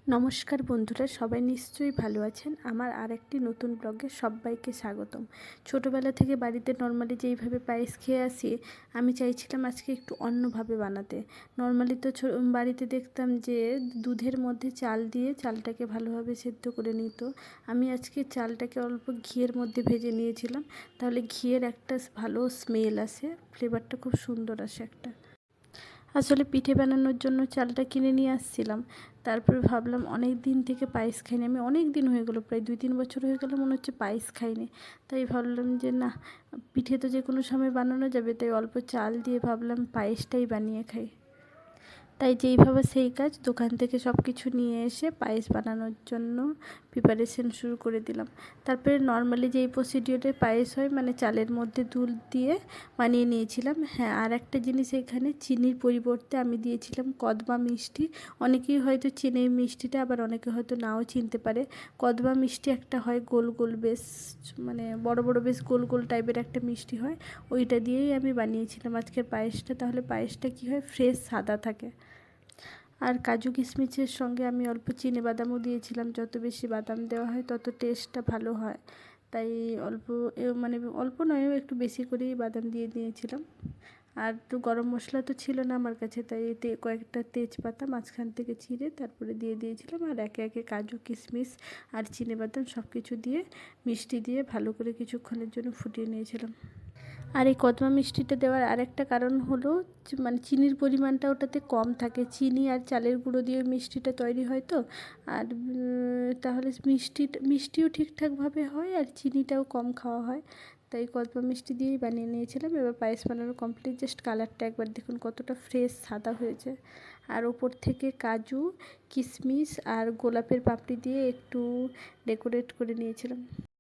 নমস্কার বন্ধুরা, সবাই নিশ্চয়ই ভালো আছেন। আমার আরেকটি নতুন ব্লগে সবাইকে স্বাগতম। ছোটোবেলা থেকে বাড়িতে নর্মালি যেইভাবে পায়েস খেয়ে আসি, আমি চাইছিলাম আজকে একটু অন্যভাবে বানাতে। নর্মালি তো বাড়িতে দেখতাম যে দুধের মধ্যে চাল দিয়ে চালটাকে ভালোভাবে সেদ্ধ করে নিত। আমি আজকে চালটাকে অল্প ঘিয়ের মধ্যে ভেজে নিয়েছিলাম, তাহলে ঘিয়ের একটা ভালো স্মেল আসে, ফ্লেভারটা খুব সুন্দর আসে একটা। আসলে পিঠে বানানোর জন্য চালটা কিনে নিয়ে আসছিলাম। তারপরে ভাবলাম অনেক দিন থেকে পায়েস খাইনি, আমি অনেক দিন হয়ে গেলো, প্রায় 2-3 বছর হয়ে গেলো মনে হচ্ছে পায়েস খাইনি। তাই ভাবলাম যে না, পিঠে তো যে কোনো সময় বানানো যাবে, তাই অল্প চাল দিয়ে ভাবলাম পায়েসটাই বানিয়ে খাই। তাই যেইভাবে সেই কাজ, দোকান থেকে সব কিছু নিয়ে এসে পায়েস বানানোর জন্য প্রিপারেশন শুরু করে দিলাম। তারপরে নর্মালি যেই প্রসিডিওরে পায়েস হয়, মানে চালের মধ্যে দুধ দিয়ে বানিয়ে নিয়েছিলাম। হ্যাঁ, আর একটা জিনিস, এখানে চিনির পরিবর্তে আমি দিয়েছিলাম কদবা মিষ্টি। অনেকেই হয়তো চিনি মিষ্টিটা, আবার অনেকে হয়তো নাও চিনতে পারে। কদবা মিষ্টি একটা হয় গোল গোল, বেশ মানে বড় বড় বেশ গোল গোল টাইপের একটা মিষ্টি হয়, ওইটা দিয়েই আমি বানিয়েছিলাম আজকের পায়েসটা। তাহলে পায়েসটা কী হয়, ফ্রেশ সাদা থাকে। আর কাজু কিশমিশের সঙ্গে আমি অল্প চিনে বাদামও দিয়েছিলাম। যত বেশি বাদাম দেওয়া হয় তত টেস্টটা ভালো হয়, তাই অল্প মানে অল্প নয়, একটু বেশি করেই বাদাম দিয়ে দিয়েছিলাম। আর তো গরম মশলা তো ছিল না আমার কাছে, তাই কয়েকটা তেজপাতা মাঝখান থেকে চিড়ে তারপরে দিয়ে দিয়েছিলাম। আর একে একে কাজু কিশমিশ আর চিনে বাদাম সব কিছু দিয়ে মিষ্টি দিয়ে ভালো করে কিছুক্ষণের জন্য ফুটিয়ে নিয়েছিলাম। আর এই কদমা মিষ্টিটা দেওয়ার আরেকটা কারণ হলো, মানে চিনির পরিমাণটা ওটাতে কম থাকে। চিনি আর চালের গুঁড়ো দিয়ে মিষ্টিটা তৈরি হয় তো, আর তাহলে মিষ্টিও ঠিকঠাকভাবে হয় আর চিনিটাও কম খাওয়া হয়। তাই কদমা মিষ্টি দিয়েই বানিয়ে নিয়েছিলাম। এবার পায়েস বানানো কমপ্লিট, জাস্ট কালারটা একবার দেখুন কতটা ফ্রেশ সাদা হয়েছে। আর ওপর থেকে কাজু কিশমিশ আর গোলাপের পাপড়ি দিয়ে একটু ডেকোরেট করে নিয়েছিলাম।